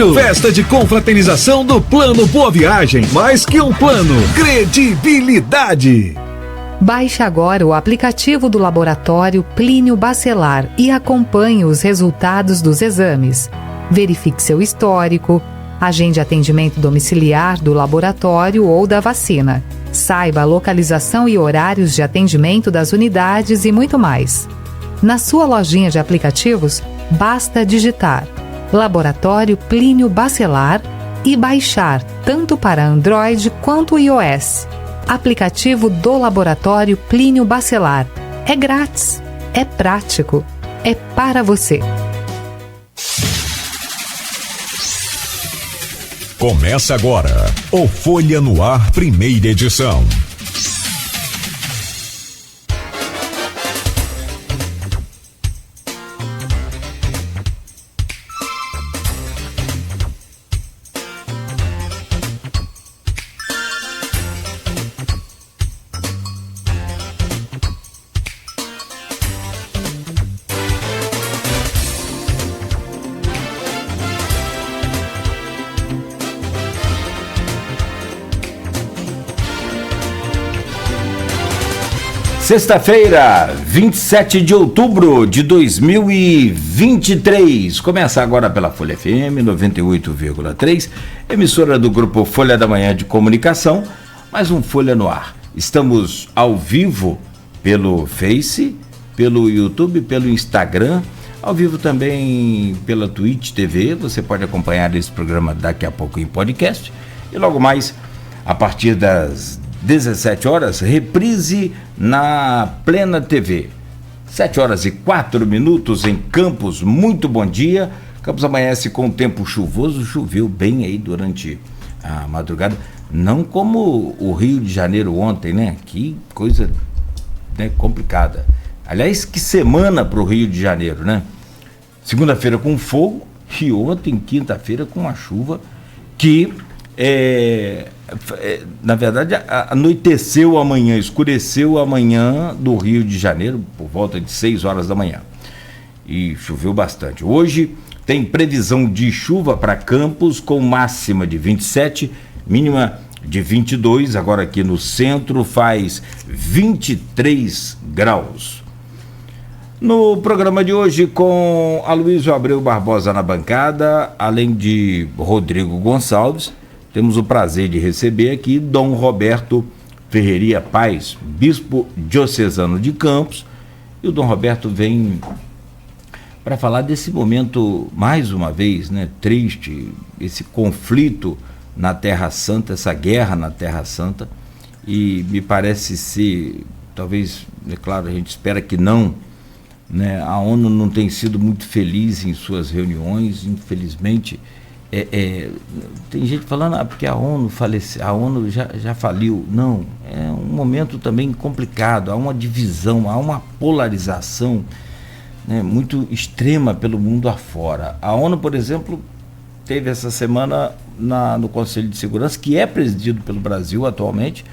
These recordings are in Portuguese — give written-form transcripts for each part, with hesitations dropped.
Julho, festa de confraternização do Plano Boa Viagem. Mais que um plano, credibilidade. Baixe agora o aplicativo do Laboratório Plínio Bacelar e acompanhe os resultados dos exames. Verifique seu histórico, agende atendimento domiciliar do laboratório ou da vacina. Saiba a localização e horários de atendimento das unidades e muito mais. Na sua lojinha de aplicativos, basta digitar Laboratório Plínio Bacelar e baixar tanto para Android quanto iOS. Aplicativo do Laboratório Plínio Bacelar. É grátis, é prático, é para você. Começa agora o Folha no Ar, primeira edição. Sexta-feira, 27 de outubro de 2023. Começa agora pela Folha FM 98,3, emissora do grupo Folha da Manhã de Comunicação, mais um Folha no Ar. Estamos ao vivo pelo Face, pelo YouTube, pelo Instagram, ao vivo também pela Twitch TV. Você pode acompanhar esse programa daqui a pouco em podcast e logo mais, a partir das 17 horas, reprise na Plena TV. 7 horas e 4 minutos em Campos. Muito bom dia. Campos amanhece com tempo chuvoso. Choveu bem aí durante a madrugada. Não como o Rio de Janeiro ontem, né? Que coisa, né, complicada. Aliás, que semana para o Rio de Janeiro, né? Segunda-feira com fogo e ontem, quinta-feira, com a chuva que na verdade anoiteceu amanhã, escureceu amanhã do Rio de Janeiro por volta de 6 horas da manhã e choveu bastante. Hoje tem previsão de chuva para Campos com máxima de 27, mínima de 22, agora aqui no centro faz 23 graus. No programa de hoje, com Aloysio Abreu Barbosa na bancada, além de Rodrigo Gonçalves, temos o prazer de receber aqui Dom Roberto Ferreira Paz, bispo diocesano de Campos. E o Dom Roberto vem para falar desse momento, mais uma vez, né, triste, esse conflito na Terra Santa, essa guerra na Terra Santa. E me parece ser, talvez, é claro, a gente espera que não, né, a ONU não tem sido muito feliz em suas reuniões, infelizmente. Tem gente falando porque a ONU faleceu, a ONU já faliu. Não, é um momento também complicado, há uma divisão, há uma polarização, né, muito extrema pelo mundo afora. A ONU, por exemplo, teve essa semana no Conselho de Segurança, que é presidido pelo Brasil atualmente,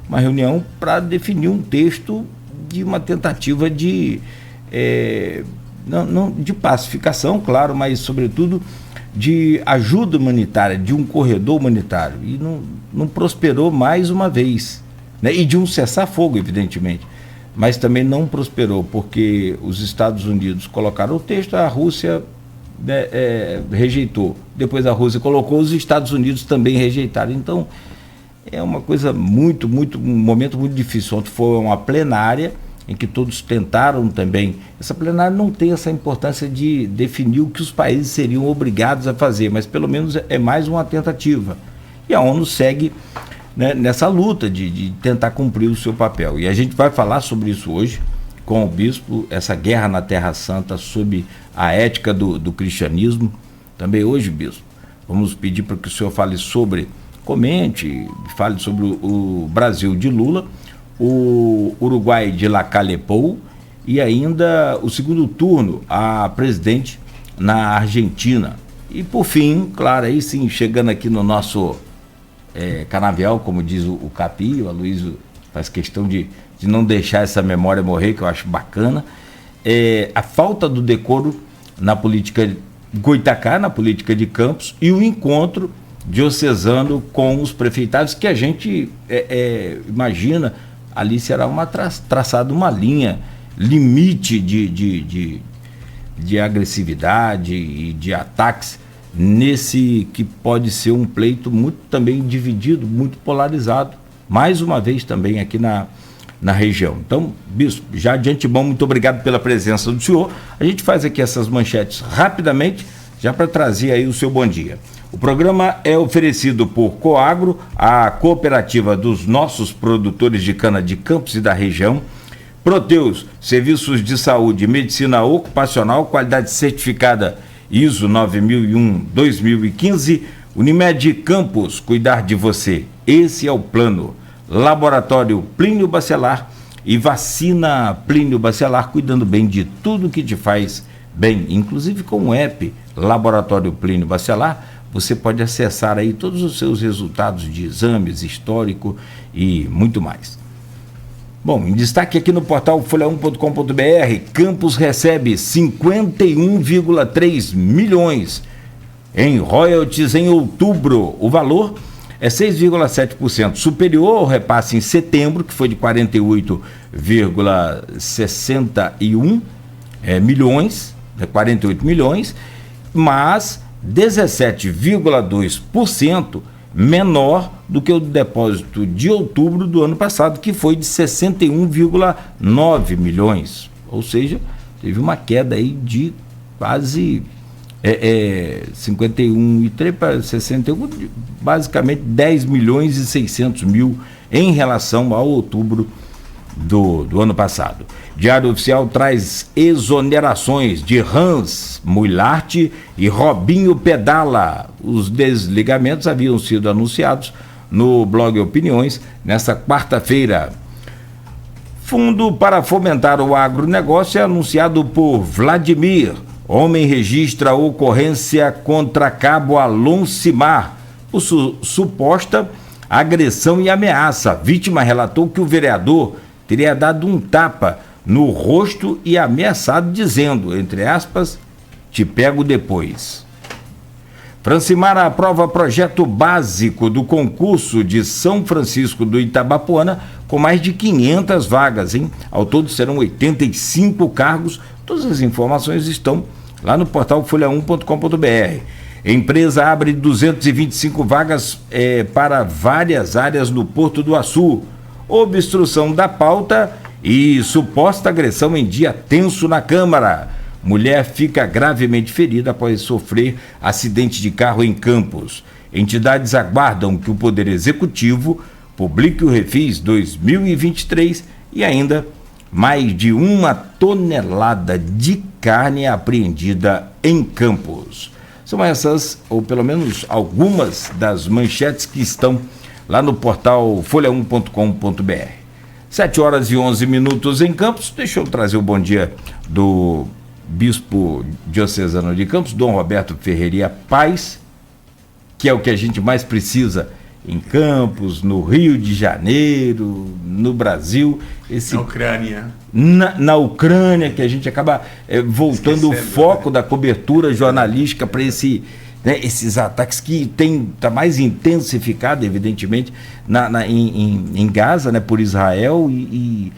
uma reunião para definir um texto de uma tentativa de não de pacificação, claro, mas sobretudo de ajuda humanitária, de um corredor humanitário, e não prosperou mais uma vez, né? E de um cessar-fogo, evidentemente, mas também não prosperou, porque os Estados Unidos colocaram o texto, a Rússia, né, rejeitou, depois a Rússia colocou, os Estados Unidos também rejeitaram. Então é uma coisa um momento muito difícil. Ontem foi uma plenária em que todos tentaram também. Essa plenária não tem essa importância de definir o que os países seriam obrigados a fazer, mas pelo menos é mais uma tentativa. E a ONU segue, né, nessa luta de tentar cumprir o seu papel. E a gente vai falar sobre isso hoje com o bispo, essa guerra na Terra Santa sob a ética do cristianismo. Também hoje, bispo, vamos pedir para que o senhor comente, fale sobre o Brasil de Lula, o Uruguai de Lacalle Pou e ainda o segundo turno a presidente na Argentina. E por fim, claro, aí sim, chegando aqui no nosso canavial, como diz o Capi, o Aloysio faz questão de não deixar essa memória morrer, que eu acho bacana, a falta do decoro na política Goitacá, na política de Campos, e o encontro diocesano com os prefeitados, que a gente imagina, ali será traçada uma linha, limite de agressividade e de ataques, nesse que pode ser um pleito muito também dividido, muito polarizado, mais uma vez também aqui na região. Então, bispo, já de antemão, muito obrigado pela presença do senhor. A gente faz aqui essas manchetes rapidamente, já para trazer aí o seu bom dia. O programa é oferecido por Coagro, a cooperativa dos nossos produtores de cana de Campos e da região, Proteus, serviços de saúde e medicina ocupacional, qualidade certificada ISO 9001-2015, Unimed Campos, cuidar de você, esse é o plano. Laboratório Plínio Bacelar e vacina Plínio Bacelar, cuidando bem de tudo que te faz bem, inclusive com o app Laboratório Plínio Bacelar, você pode acessar aí todos os seus resultados de exames, histórico e muito mais. Bom, em destaque aqui no portal folha1.com.br, Campos recebe 51,3 milhões em royalties em outubro. O valor é 6,7% superior ao repasse em setembro, que foi de 48,61 milhões, 48 milhões, mas 17,2% menor do que o depósito de outubro do ano passado, que foi de 61,9 milhões. Ou seja, teve uma queda aí de quase 51,3 para 61, basicamente 10 milhões e 600 mil em relação ao outubro do ano passado. Diário Oficial traz exonerações de Hans Muilart e Robinho Pedala. Os desligamentos haviam sido anunciados no blog Opiniões nesta quarta-feira. Fundo para fomentar o agronegócio é anunciado por Vladimir. Homem registra ocorrência contra cabo Alonsimar por suposta agressão e ameaça. A vítima relatou que o vereador teria dado um tapa no rosto e ameaçado, dizendo, entre aspas, te pego depois. Francimar aprova projeto básico do concurso de São Francisco do Itabapoana com mais de 500 vagas, hein? Ao todo serão 85 cargos. Todas as informações estão lá no portal folha1.com.br. Empresa abre 225 vagas para várias áreas no Porto do Açu. Obstrução da pauta e suposta agressão em dia tenso na Câmara. Mulher fica gravemente ferida após sofrer acidente de carro em Campos. Entidades aguardam que o Poder Executivo publique o Refis 2023 e ainda mais de 1 tonelada de carne apreendida em Campos. São essas, ou pelo menos algumas das manchetes que estão lá no portal folha1.com.br. 7h11 em Campos. Deixa eu trazer o bom dia do bispo diocesano de Campos, Dom Roberto Ferreira Paz, que é o que a gente mais precisa em Campos, no Rio de Janeiro, no Brasil. Na Ucrânia. Na Ucrânia, que a gente acaba voltando o foco da cobertura jornalística para esses ataques que está mais intensificado, evidentemente, em Gaza, né, por Israel, e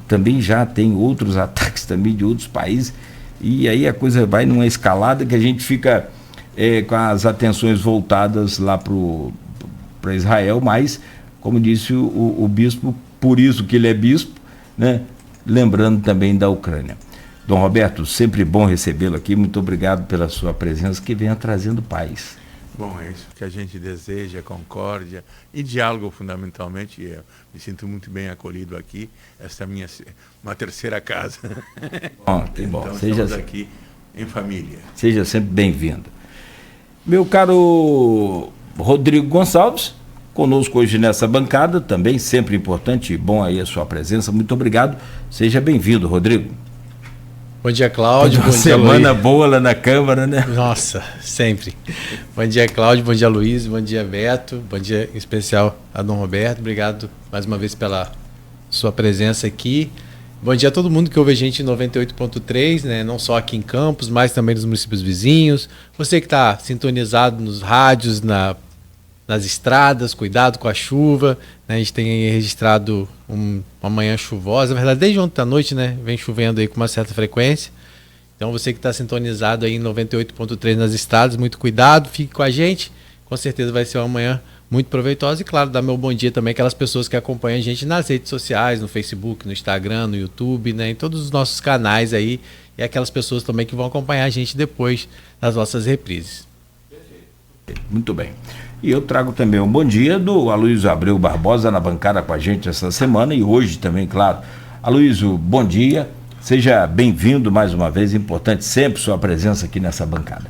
também já tem outros ataques também de outros países, e aí a coisa vai numa escalada que a gente fica com as atenções voltadas lá para Israel, mas, como disse o bispo, por isso que ele é bispo, né, lembrando também da Ucrânia. Dom Roberto, sempre bom recebê-lo aqui, muito obrigado pela sua presença, que venha trazendo paz. Bom, é isso que a gente deseja, concórdia e diálogo fundamentalmente. Eu me sinto muito bem acolhido aqui, esta é uma terceira casa. Bom, então estamos aqui em família. Seja sempre bem-vindo. Meu caro Rodrigo Gonçalves, conosco hoje nessa bancada, também sempre importante e bom aí a sua presença, muito obrigado, seja bem-vindo, Rodrigo. Bom dia, Cláudio. Bom dia, semana boa lá na Câmara, né? Nossa, sempre. Bom dia, Cláudio. Bom dia, Luiz. Bom dia, Beto. Bom dia em especial a Dom Roberto. Obrigado mais uma vez pela sua presença aqui. Bom dia a todo mundo que ouve a gente em 98.3, né? Não só aqui em Campos, mas também nos municípios vizinhos. Você que está sintonizado nos rádios, nas estradas, cuidado com a chuva. Né? A gente tem registrado uma manhã chuvosa, na verdade desde ontem à noite, né? Vem chovendo aí com uma certa frequência. Então você que está sintonizado aí em 98.3 nas estradas, muito cuidado, fique com a gente. Com certeza vai ser uma manhã muito proveitosa e, claro, dar meu bom dia também àquelas pessoas que acompanham a gente nas redes sociais, no Facebook, no Instagram, no YouTube, né, em todos os nossos canais aí, e aquelas pessoas também que vão acompanhar a gente depois das nossas reprises. Muito bem. E eu trago também um bom dia do Aloysio Abreu Barbosa na bancada com a gente essa semana e hoje também, claro. Aloysio, bom dia. Seja bem-vindo mais uma vez. Importante sempre sua presença aqui nessa bancada.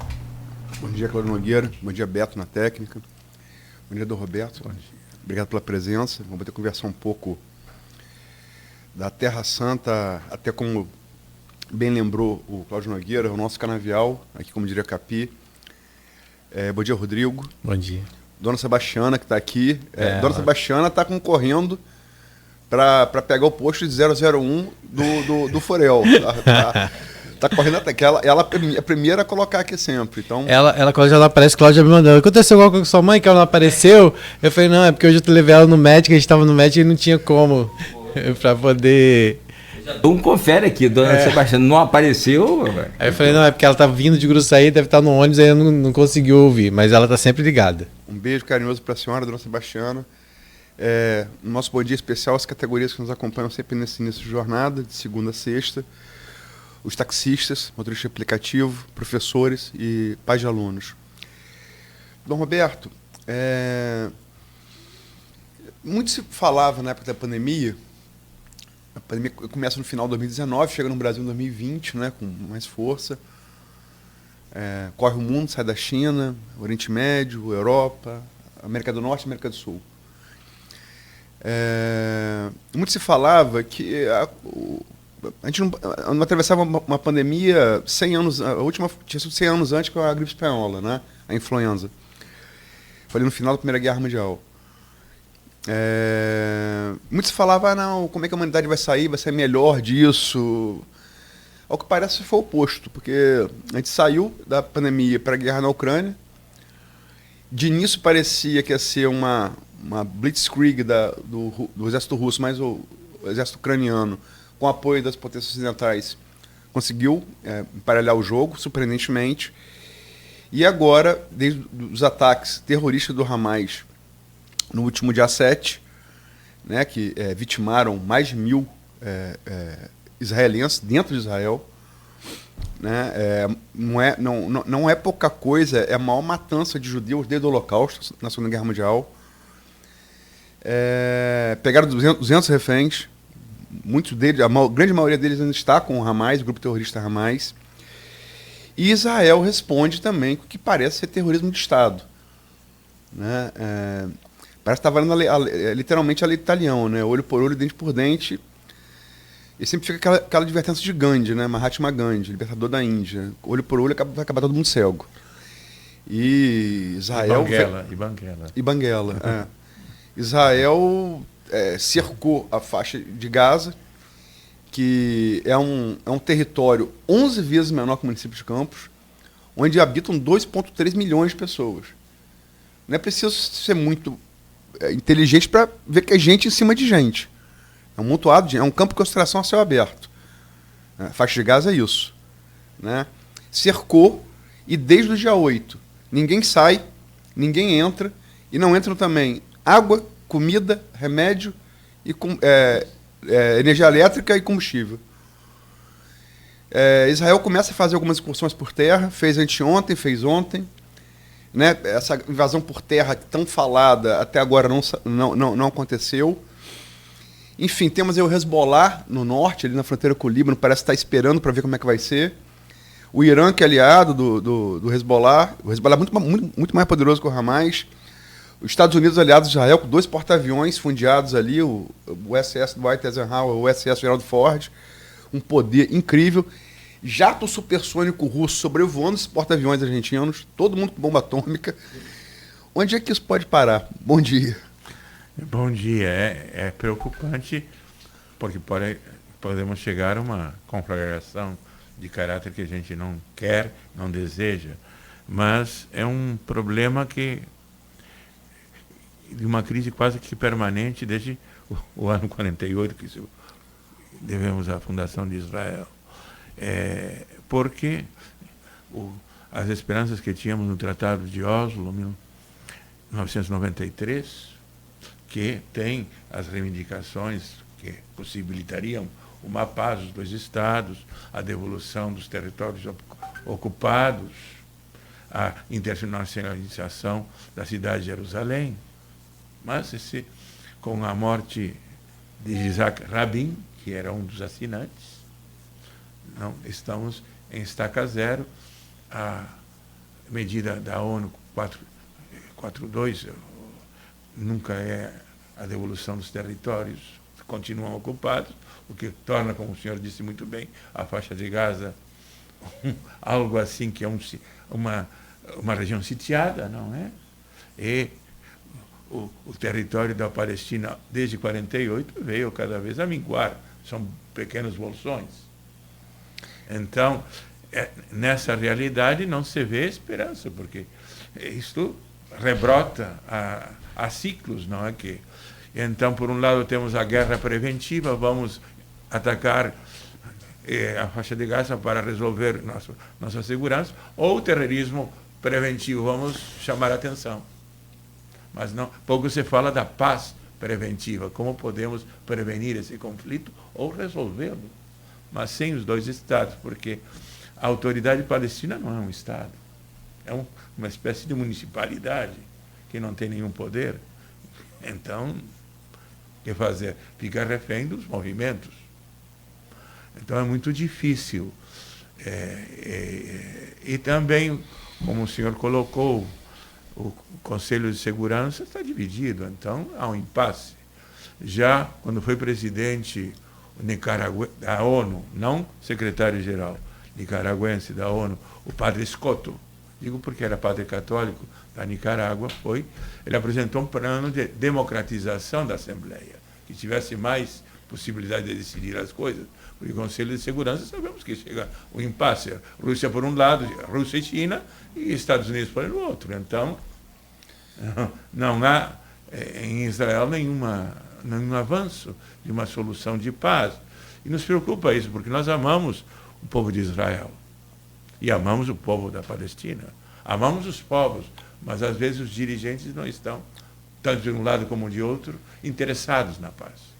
Bom dia, Cláudio Nogueira. Bom dia, Beto, na técnica. Bom dia, do Roberto. Obrigado pela presença. Vamos poder conversar um pouco da Terra Santa, até como bem lembrou o Cláudio Nogueira, o nosso canavial, aqui como diria Capi. Bom dia, Rodrigo. Bom dia. Dona Sebastiana, que está aqui. Dona Sebastiana está concorrendo para pegar o posto de 001 do Forel. Tá correndo até que ela é a primeira a colocar aqui sempre. Então... Ela quando ela aparece, Cláudia me mandou. Aconteceu alguma coisa com sua mãe que ela não apareceu? Eu falei, não, é porque hoje eu levei ela no médico, a gente estava no médico e não tinha como para poder... Um confere aqui, Dona Sebastiana, não apareceu? Aí eu falei, não, é porque ela tá vindo de Gruçaí, deve estar no ônibus, aí eu não conseguiu ouvir, mas ela tá sempre ligada. Um beijo carinhoso para a senhora, Dona Sebastiana. Nosso bom dia especial às categorias que nos acompanham sempre nesse início de jornada, de segunda a sexta. Os taxistas, motoristas de aplicativo, professores e pais de alunos. Dom Roberto, muito se falava na época da pandemia. A pandemia começa no final de 2019, chega no Brasil em 2020, né, com mais força. Corre o mundo, sai da China, Oriente Médio, Europa, América do Norte e América do Sul. Muito se falava que a gente não atravessava uma pandemia 100 anos, a última tinha sido 100 anos antes, com a gripe espanhola, né, a influenza. Foi ali no final da Primeira Guerra Mundial. Muito se falava, não, como é que a humanidade vai sair melhor disso. Ao que parece foi o oposto, porque a gente saiu da pandemia para a guerra na Ucrânia. De início parecia que ia ser uma blitzkrieg do exército russo, mas o exército ucraniano, com apoio das potências ocidentais, conseguiu emparelhar o jogo, surpreendentemente. E agora, desde os ataques terroristas do Hamas, no último dia 7, né, que vitimaram mais de 1.000 israelenses dentro de Israel, né, não é pouca coisa, é a maior matança de judeus desde o Holocausto, na Segunda Guerra Mundial. Pegaram 200 reféns, muitos deles, grande maioria deles ainda está com o Hamas, o grupo terrorista Hamas. E Israel responde também com o que parece ser terrorismo de Estado. Né? Parece que está valendo literalmente a lei do talião, né? Olho por olho, dente por dente. E sempre fica aquela advertência de Gandhi, né? Mahatma Gandhi, libertador da Índia. Olho por olho vai acabar todo mundo cego. E Israel... E Banguela. Israel cercou a faixa de Gaza, que é um território 11 vezes menor que o município de Campos, onde habitam 2,3 milhões de pessoas. Não é preciso ser muito inteligente para ver que é gente em cima de gente. É um montoado de gente, é um campo de concentração a céu aberto. A faixa de Gaza é isso. Né? Cercou, e desde o dia 8, ninguém sai, ninguém entra, e não entram também água, comida, remédio, e energia elétrica e combustível. Israel começa a fazer algumas incursões por terra, fez anteontem, fez ontem. Né? Essa invasão por terra tão falada até agora não aconteceu. Enfim, temos aí o Hezbollah no norte, ali na fronteira com o Líbano, parece estar esperando para ver como é que vai ser. O Irã, que é aliado do Hezbollah, o Hezbollah é muito mais poderoso que o Hamas. Os Estados Unidos aliados de Israel, com 2 porta-aviões fundeados ali, o USS Dwight Eisenhower, o USS Gerald Ford, um poder incrível. Jato supersônico russo sobrevoando esses porta-aviões argentinos, todo mundo com bomba atômica. Onde é que isso pode parar? Bom dia. Bom dia. É preocupante, porque podemos chegar a uma conflagração de caráter que a gente não quer, não deseja. Mas é um problema de uma crise quase que permanente desde o ano 48, que devemos à fundação de Israel. Porque as esperanças que tínhamos no Tratado de Oslo, 1993, que tem as reivindicações que possibilitariam uma paz dos dois Estados, a devolução dos territórios ocupados, a internacionalização da cidade de Jerusalém. Mas com a morte de Isaac Rabin, que era um dos assinantes, não estamos em estaca zero. A medida da ONU 442 nunca é a devolução dos territórios, continuam ocupados, o que torna, como o senhor disse muito bem, a faixa de Gaza algo assim que é uma região sitiada, não é? E o território da Palestina, desde 48, veio cada vez a minguar, são pequenos bolsões. Então, nessa realidade não se vê esperança, porque isto rebrota a ciclos, não é que? Então, por um lado, temos a guerra preventiva, vamos atacar a faixa de Gaza para resolver nossa segurança, ou o terrorismo preventivo, vamos chamar a atenção. Mas não, pouco se fala da paz preventiva, como podemos prevenir esse conflito ou resolvê-lo, mas sem os dois estados, porque a autoridade palestina não é um estado, é uma espécie de municipalidade que não tem nenhum poder. Então, o que fazer? Fica refém dos movimentos. Então é muito difícil. E também, como o senhor colocou, o Conselho de Segurança está dividido, então há um impasse. Já quando foi presidente da ONU, não secretário-geral, nicaragüense da ONU, o padre Scotto, digo porque era padre católico da Nicarágua, ele apresentou um plano de democratização da Assembleia, que tivesse mais possibilidade de decidir as coisas. Porque o Conselho de Segurança, sabemos que chega o impasse, Rússia por um lado, Rússia e China, e Estados Unidos por outro. Então, não há em Israel nenhum avanço de uma solução de paz. E nos preocupa isso, porque nós amamos o povo de Israel e amamos o povo da Palestina. Amamos os povos, mas às vezes os dirigentes não estão, tanto de um lado como de outro, interessados na paz.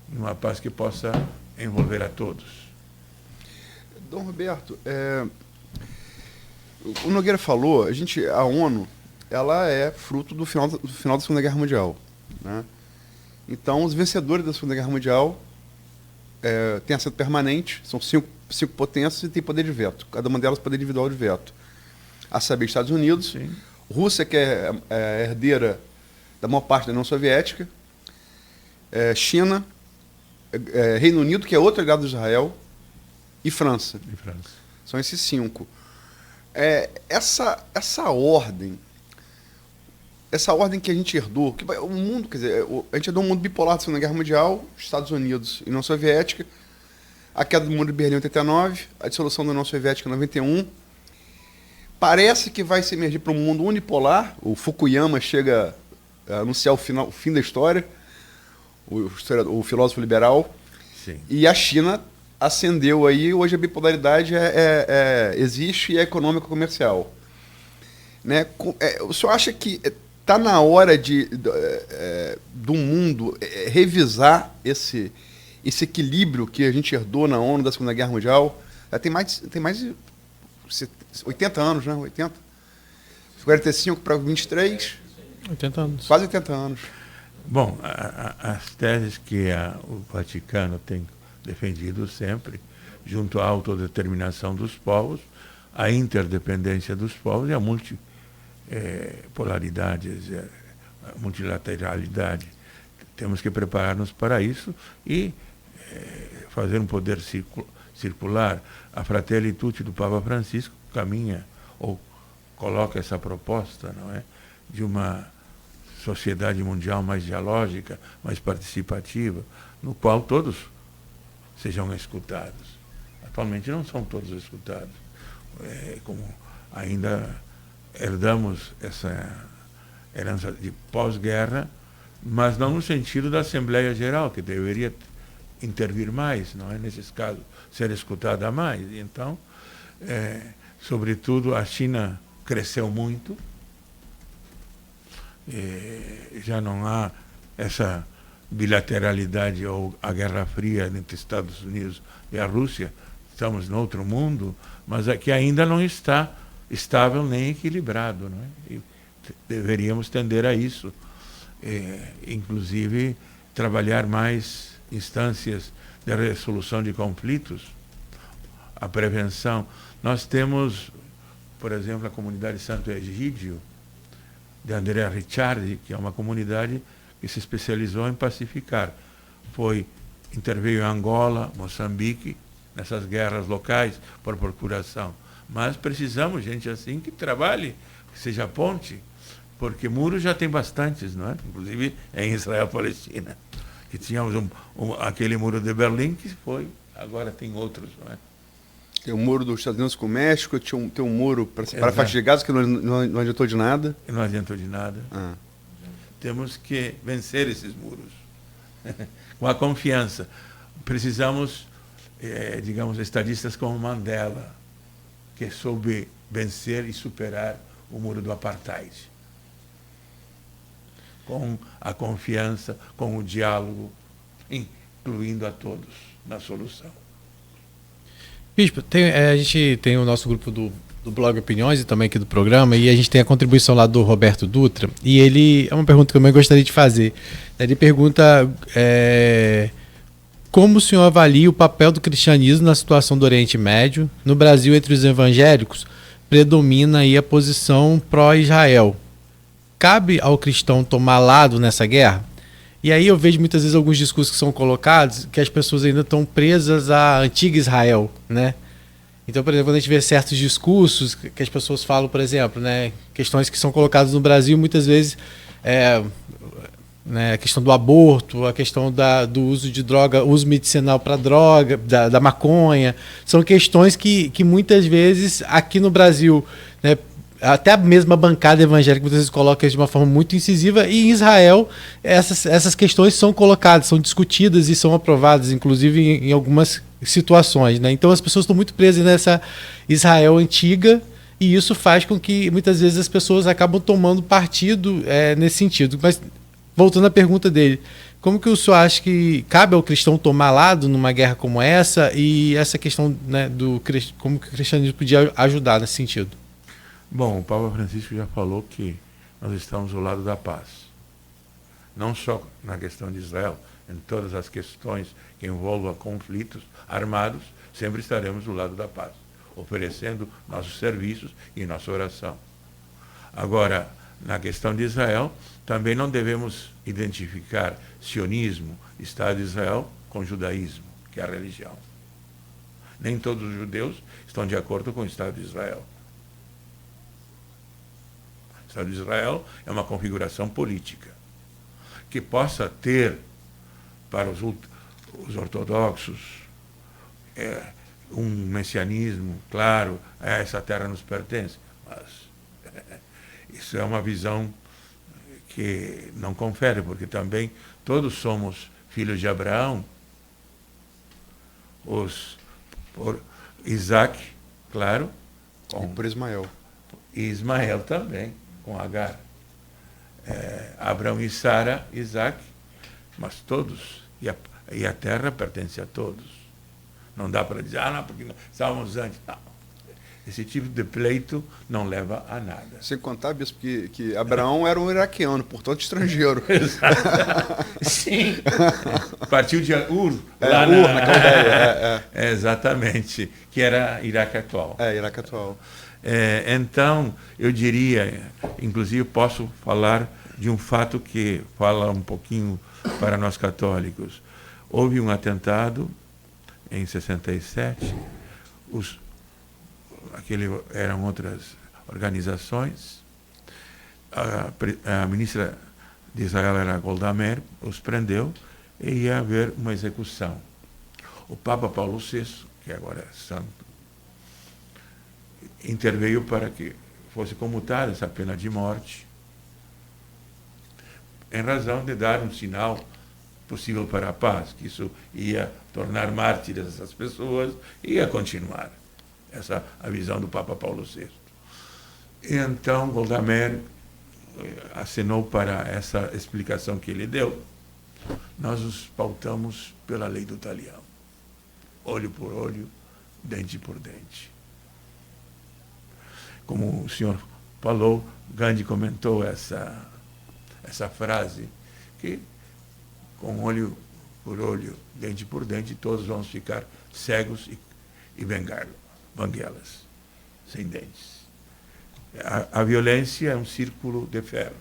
Numa paz que possa envolver a todos. Dom Roberto, o Nogueira falou, a ONU, ela é fruto do final da Segunda Guerra Mundial, né? Então, os vencedores da Segunda Guerra Mundial têm assento permanente, são cinco potências e têm poder de veto. Cada uma delas poder individual de veto. A saber, Estados Unidos, sim. Rússia, que é a herdeira da maior parte da União Soviética, China, Reino Unido, que é outro aliado de Israel, e França. São esses 5. Essa ordem que a gente herdou, que o mundo, quer dizer, a gente herdou um mundo bipolar da Segunda Guerra Mundial, Estados Unidos e União Soviética, a queda do Muro de Berlim em 89, a dissolução da União Soviética em 91. Parece que vai se emergir para um mundo unipolar. O Fukuyama chega a anunciar o fim da história, o filósofo liberal. Sim. E a China ascendeu aí, hoje a bipolaridade existe e é econômico-comercial. Né? O senhor acha que está na hora do mundo revisar esse equilíbrio que a gente herdou na ONU da Segunda Guerra Mundial? Tem mais de 80 anos, né? 80? 45 para 23? 80 anos. Quase 80 anos. Bom, as teses que o Vaticano tem defendido sempre, junto à autodeterminação dos povos, a interdependência dos povos e a multipolaridade, a multilateralidade. Temos que preparar-nos para isso e fazer um poder circular. A Fratelli Tutti do Papa Francisco caminha ou coloca essa proposta, não é, de uma sociedade mundial mais dialógica, mais participativa, no qual todos sejam escutados. Atualmente não são todos escutados. Como ainda herdamos essa herança de pós-guerra, mas não no sentido da Assembleia Geral, que deveria intervir mais, não é? Nesses casos, ser escutada mais. Então, sobretudo, a China cresceu muito, já não há essa bilateralidade ou a Guerra Fria entre Estados Unidos e a Rússia. Estamos em outro mundo, mas que ainda não está estável nem equilibrado, não é? E deveríamos tender a isso, inclusive trabalhar mais instâncias de resolução de conflitos, a prevenção. Nós temos, por exemplo, a comunidade Santo Egídio, de Andrea Ricciardi, que é uma comunidade que se especializou em pacificar. Interveio em Angola, Moçambique, nessas guerras locais por procuração. Mas precisamos de gente assim que trabalhe, que seja ponte, porque muros já tem bastantes, não é? Inclusive em Israel-Palestina, que tínhamos aquele muro de Berlim que agora tem outros, não é? Tem o muro dos Estados Unidos com o México, tem um muro para separar a faixa de Gaza que não adiantou de nada. Não adiantou de nada. Temos que vencer esses muros com a confiança. Precisamos, digamos, estadistas como Mandela, que soube vencer e superar o muro do apartheid. Com a confiança, com o diálogo, incluindo a todos na solução. Bispo, a gente tem o nosso grupo do blog Opiniões e também aqui do programa, e a gente tem a contribuição lá do Roberto Dutra, e ele é uma pergunta que eu também gostaria de fazer. Ele pergunta como o senhor avalia o papel do cristianismo na situação do Oriente Médio. No Brasil, entre os evangélicos, predomina aí a posição pró-Israel. Cabe ao cristão tomar lado nessa guerra? E aí eu vejo muitas vezes alguns discursos que são colocados que as pessoas ainda estão presas à antiga Israel, né? Então, por exemplo, quando a gente vê certos discursos que as pessoas falam, por exemplo, né, questões que são colocadas no Brasil, muitas vezes a questão do aborto, a questão do uso de droga, uso medicinal para droga, da maconha, são questões que muitas vezes aqui no Brasil, né, até a mesma bancada evangélica muitas vezes coloca isso de uma forma muito incisiva, e em Israel essas questões são colocadas, são discutidas e são aprovadas, inclusive em algumas situações, né? Então as pessoas estão muito presas nessa Israel antiga, e isso faz com que muitas vezes as pessoas acabam tomando partido nesse sentido. Mas voltando à pergunta dele, como que o senhor acha que cabe ao cristão tomar lado numa guerra como essa, e essa questão, né, como que o cristianismo podia ajudar nesse sentido? Bom, o Papa Francisco já falou que nós estamos ao lado da paz. Não só na questão de Israel, em todas as questões que envolvam conflitos armados, sempre estaremos do lado da paz, oferecendo nossos serviços e nossa oração. Agora, na questão de Israel, também não devemos identificar sionismo, Estado de Israel, com judaísmo, que é a religião. Nem todos os judeus estão de acordo com o Estado de Israel. O Estado de Israel é uma configuração política que possa ter, para os ortodoxos, um messianismo, claro, essa terra nos pertence, mas isso é uma visão que não confere, porque também todos somos filhos de Abraão, por Isaac, claro, e por Ismael. E Ismael também, com Agar. Abraão e Sara, Isaac, mas todos, e a terra pertence a todos. Não dá para dizer, não, porque estávamos antes. Não. Esse tipo de pleito não leva a nada. Sem contar, bispo, que Abraão era um iraquiano, portanto estrangeiro. Sim. Partiu de Ur, lá na Caldeia. Exatamente, que era Iraque atual. Iraque atual. Então, eu diria, inclusive posso falar de um fato que fala um pouquinho para nós católicos. Houve um atentado em 67, eram outras organizações, a ministra de Israel era Golda Meir, os prendeu e ia haver uma execução. O Papa Paulo VI, que agora é santo, interveio para que fosse comutada essa pena de morte, em razão de dar um sinal possível para a paz, que isso ia tornar mártires essas pessoas e ia continuar. Essa é a visão do Papa Paulo VI. E então Golda Meir assinou para essa explicação que ele deu. Nós nos pautamos pela lei do talião. Olho por olho, dente por dente. Como o senhor falou, Gandhi comentou essa frase, que com olho por olho, dente por dente, todos vamos ficar cegos e banguelas, sem dentes. A violência é um círculo de ferro.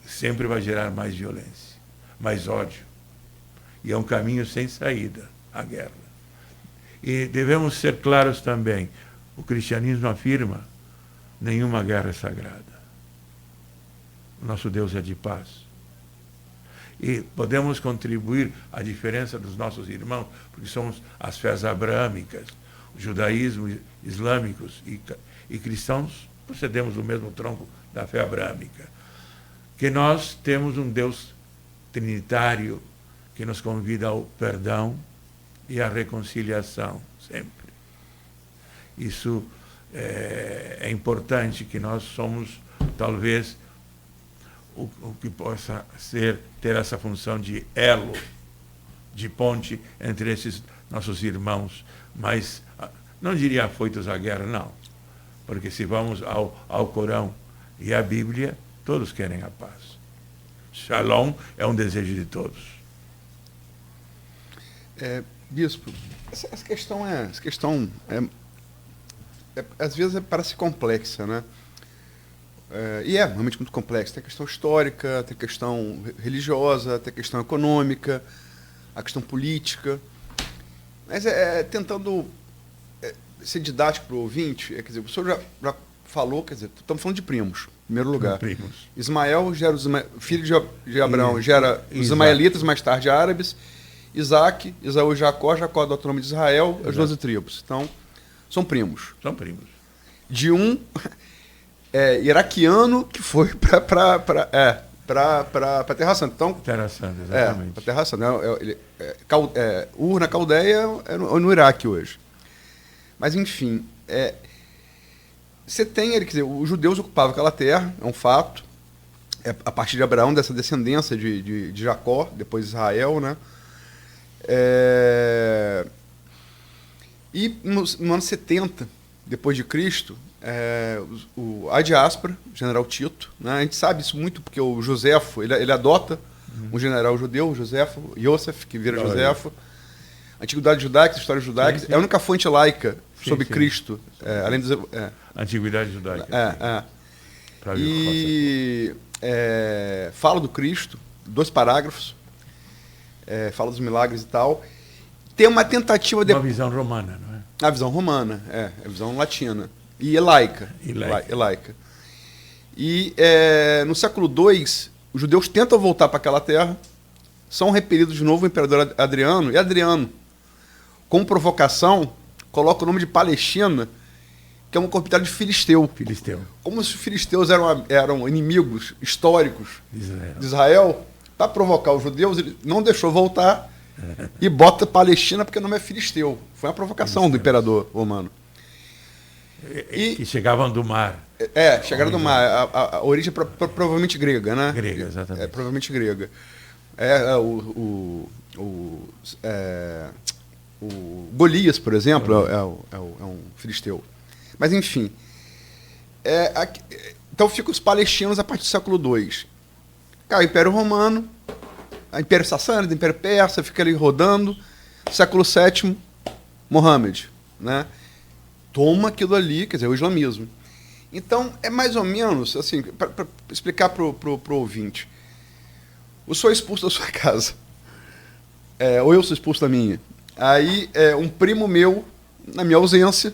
Sempre vai gerar mais violência, mais ódio. E é um caminho sem saída, a guerra. E devemos ser claros também. O cristianismo afirma: nenhuma guerra é sagrada. O nosso Deus é de paz. E podemos contribuir à diferença dos nossos irmãos, porque somos as fés abraâmicas, o judaísmo, islâmicos e cristãos, procedemos do mesmo tronco da fé abraâmica. Que nós temos um Deus trinitário que nos convida ao perdão e à reconciliação, sempre. Isso é importante, que nós somos, talvez, o que possa ter essa função de elo, de ponte entre esses nossos irmãos, mas não diria afoitos à guerra, não, porque se vamos ao Corão e à Bíblia, todos querem a paz. Shalom é um desejo de todos. Bispo, essa questão às vezes parece complexa, né? E é realmente muito complexo. Tem a questão histórica, tem a questão religiosa, tem a questão econômica, a questão política. Mas tentando ser didático para o ouvinte, quer dizer, o senhor já falou, quer dizer, estamos falando de primos, em primeiro lugar. Primos. Ismael gera filho de Abraão, gera os ismaelitas, mais tarde árabes. Isaac, Esaú e Jacó adota o nome de Israel, as 12 tribos. Então, são primos. São primos. De um iraquiano que foi para a Terra Santa. Então, Terra Santa, exatamente. Para a Terra Santa. Ur, na Caldeia, é no Iraque hoje. Mas, enfim, você tem, quer dizer, os judeus ocupavam aquela terra, é um fato. A partir de Abraão, dessa descendência de Jacó, depois Israel, né? E no ano 70, depois de Cristo, a diáspora, o general Tito, né? A gente sabe isso muito porque o Joséfo, ele adota um general judeu, Yosef, que vira Joséfo. A Antiguidade Judaica, a História Judaica, é a única fonte laica sobre Cristo. Além dos, Antiguidade Judaica. E fala do Cristo, 2 parágrafos, fala dos milagres e tal. Tem uma tentativa de... Uma visão romana, não é? A visão romana, a visão latina. E elaica. E no século II, os judeus tentam voltar para aquela terra, são repelidos de novo o imperador Adriano, e Adriano, com provocação, coloca o nome de Palestina, que é uma capital de Filisteu. Como se os filisteus eram inimigos históricos de Israel, para provocar os judeus, ele não deixou voltar e bota Palestina porque o nome é Filisteu. Foi uma provocação do imperador romano. Que chegavam do mar. Chegaram do mar. A origem é provavelmente grega, né? Grega, exatamente. Provavelmente grega. O Golias, por exemplo, é um filisteu. Mas, enfim. Então ficam os palestinos a partir do século II. Cai o Império Romano, o Império Sassânida, o Império Persa, fica ali rodando. Século VII, Mohammed, né? Toma aquilo ali, quer dizer, o islamismo. Então, é mais ou menos, assim, para explicar para o ouvinte. Eu sou expulso da sua casa. Ou eu sou expulso da minha. Aí, um primo meu, na minha ausência,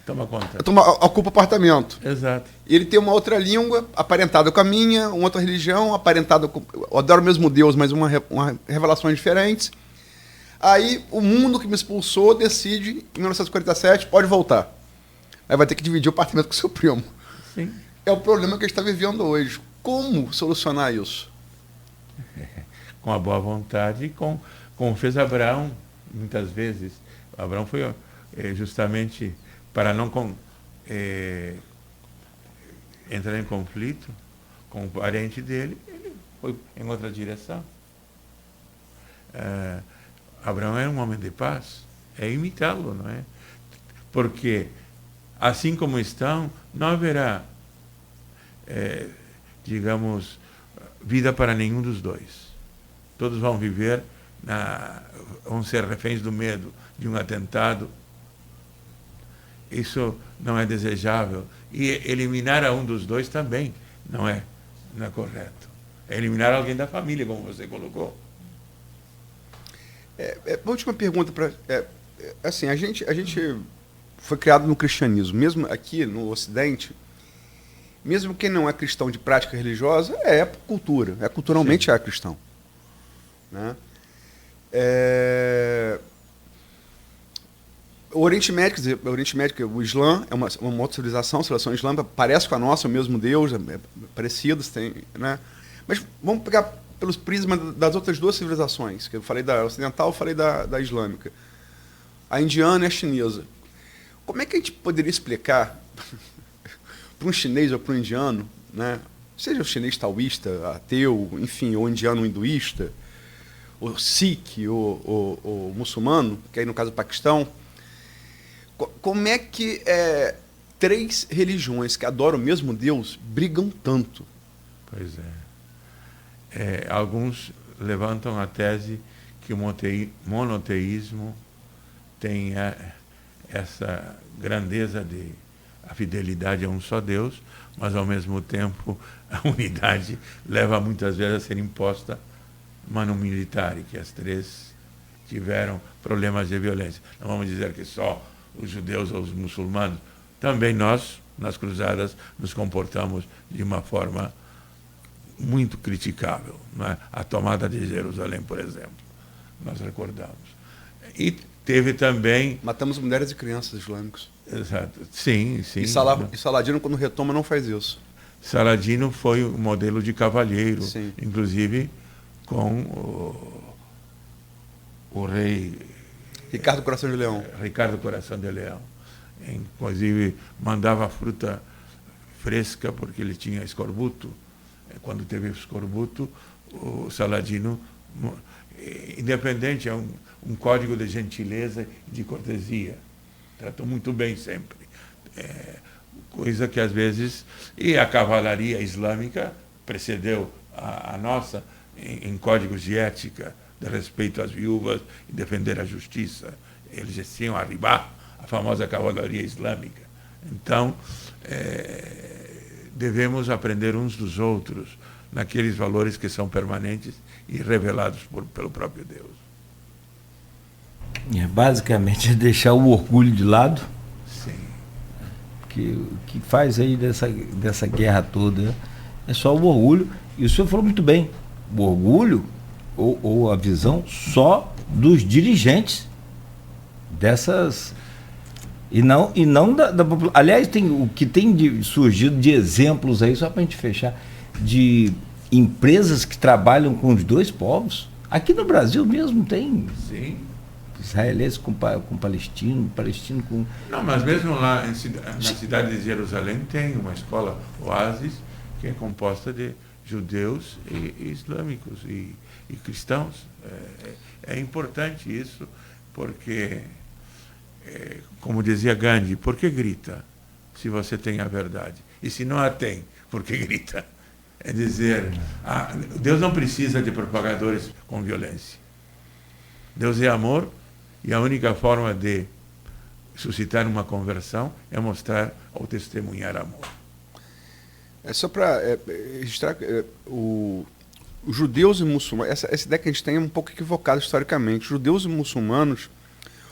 Toma conta. Ocupa apartamento. Exato. Ele tem uma outra língua aparentada com a minha, uma outra religião aparentada com... Eu adoro o mesmo Deus, mas uma revelações diferentes. Aí o mundo que me expulsou decide, em 1947, pode voltar. Aí vai ter que dividir o apartamento com o seu primo. Sim. É o problema que a gente está vivendo hoje. Como solucionar isso? Com a boa vontade, como fez Abraão, muitas vezes. Abraão foi justamente para não entrar em conflito com o parente dele, ele foi em outra direção. Abraão era um homem de paz, é imitá-lo, não é? Porque, assim como estão, não haverá, digamos, vida para nenhum dos dois. Todos vão viver, vão ser reféns do medo de um atentado. Isso não é desejável. E eliminar a um dos dois também não é correto. É eliminar alguém da família, como você colocou. Última pergunta. Assim, a gente foi criado no cristianismo. Mesmo aqui no Ocidente, mesmo quem não é cristão de prática religiosa, é cultura. Culturalmente é cristão. Né? O Oriente Médio, o Islã é uma outra civilização, a civilização islâmica parece com a nossa, o mesmo Deus, parecidos, tem, né? Mas vamos pegar pelos prismas das outras duas civilizações, que eu falei da ocidental, eu falei da islâmica. A indiana e a chinesa. Como é que a gente poderia explicar para um chinês ou para um indiano, né? Seja o chinês taoísta, ateu, enfim, ou indiano hinduísta, ou sikh, ou muçulmano, que aí no caso do Paquistão, como é que três religiões que adoram o mesmo Deus brigam tanto? Pois alguns levantam a tese que o monoteísmo tem essa grandeza de a fidelidade a um só Deus, mas ao mesmo tempo a unidade leva muitas vezes a ser imposta mano militar, e que as três tiveram problemas de violência. Não vamos dizer que só os judeus ou os muçulmanos, também nós, nas cruzadas, nos comportamos de uma forma muito criticável. Não é? A tomada de Jerusalém, por exemplo, nós recordamos. E teve também... Matamos mulheres e crianças islâmicos. Exato, sim. E Saladino, quando retoma, não faz isso. Saladino foi um modelo de cavalheiro, sim, inclusive com o rei... Ricardo Coração de Leão. Ricardo Coração de Leão. Inclusive, mandava fruta fresca, porque ele tinha escorbuto. Quando teve escorbuto, o Saladino, independente, é um código de gentileza e de cortesia. Tratou muito bem sempre. Coisa que, às vezes... E a cavalaria islâmica precedeu a nossa em códigos de ética, de respeito às viúvas e defender a justiça. Eles tinham arribar, a famosa cavalaria islâmica. Então, devemos aprender uns dos outros naqueles valores que são permanentes e revelados pelo próprio Deus. Basicamente é deixar o orgulho de lado. Sim. Porque o que faz aí dessa guerra toda é só o orgulho. E o senhor falou muito bem, o orgulho ou a visão só dos dirigentes dessas... E não da população. Aliás, o que tem surgido de exemplos aí, só para a gente fechar, de empresas que trabalham com os dois povos. Aqui no Brasil mesmo tem. Sim. Israelenses com palestino com... Não, mas mesmo lá na cidade de Jerusalém tem uma escola Oasis que é composta de judeus e islâmicos e cristãos. É importante isso, porque, como dizia Gandhi, por que grita se você tem a verdade? E se não a tem, por que grita? É dizer, Deus não precisa de propagadores com violência. Deus é amor, e a única forma de suscitar uma conversão é mostrar ou testemunhar amor. Só para registrar, os judeus e muçulmanos, essa ideia que a gente tem é um pouco equivocada historicamente. Judeus e muçulmanos,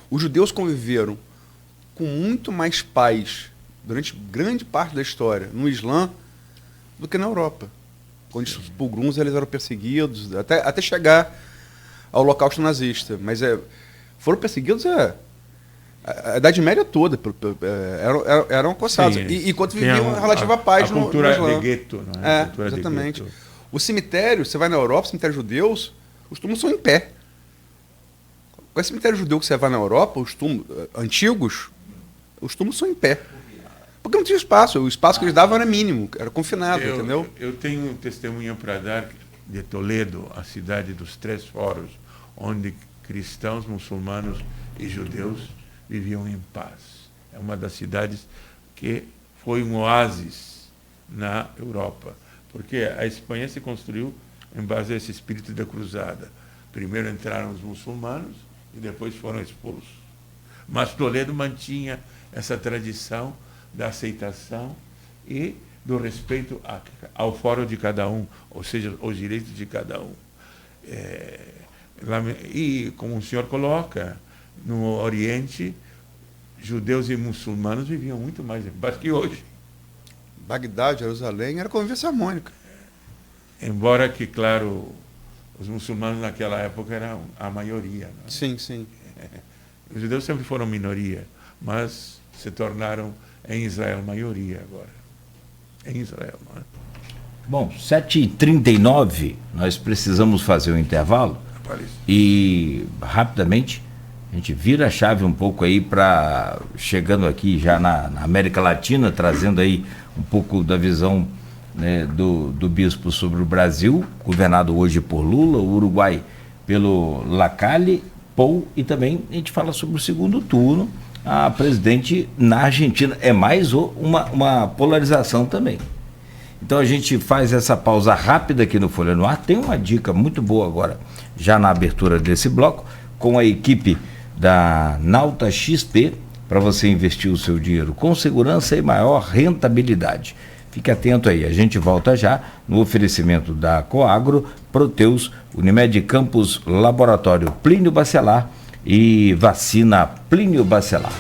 os judeus conviveram com muito mais paz durante grande parte da história no Islã do que na Europa. Quando os pogroms eles eram perseguidos, até chegar ao Holocausto nazista. Mas foram perseguidos a Idade Média toda. Eram acossados. Enquanto viviam uma relativa paz no cultura Islã. de gueto, não é? Cultura Exatamente. de gueto. O cemitério, você vai na Europa, cemitério judeus, os túmulos são em pé. Com esse cemitério judeu que você vai na Europa, os túmulos antigos, os túmulos são em pé. Porque não tinha espaço. O espaço que eles davam era mínimo, era confinado, entendeu? Eu tenho um testemunho para dar de Toledo, a cidade dos 3 foros, onde cristãos, muçulmanos e judeus viviam em paz. É uma das cidades que foi um oásis na Europa, porque a Espanha se construiu em base a esse espírito da cruzada. Primeiro entraram os muçulmanos e depois foram expulsos. Mas Toledo mantinha essa tradição da aceitação e do respeito ao fórum de cada um, ou seja, os direitos de cada um. E, como o senhor coloca, no Oriente, judeus e muçulmanos viviam muito mais em paz que hoje. Bagdá, Jerusalém, era convivência harmônica. Embora que, claro, os muçulmanos naquela época eram a maioria. Não é? Sim, sim. Os judeus sempre foram minoria, mas se tornaram em Israel maioria agora. Em Israel, não é? Bom, 7h39, nós precisamos fazer um intervalo e rapidamente a gente vira a chave um pouco aí para chegando aqui já na América Latina, trazendo aí um pouco da visão, né, do bispo sobre o Brasil, governado hoje por Lula, o Uruguai pelo Lacalle Pou, e também a gente fala sobre o segundo turno, a presidente na Argentina. É mais uma polarização também. Então a gente faz essa pausa rápida aqui no Folha no Ar. Tem uma dica muito boa agora, já na abertura desse bloco, com a equipe da Nauta XP, para você investir o seu dinheiro com segurança e maior rentabilidade. Fique atento aí, a gente volta já no oferecimento da Coagro, Proteus, Unimed Campos, Laboratório Plínio Bacelar e Vacina Plínio Bacelar.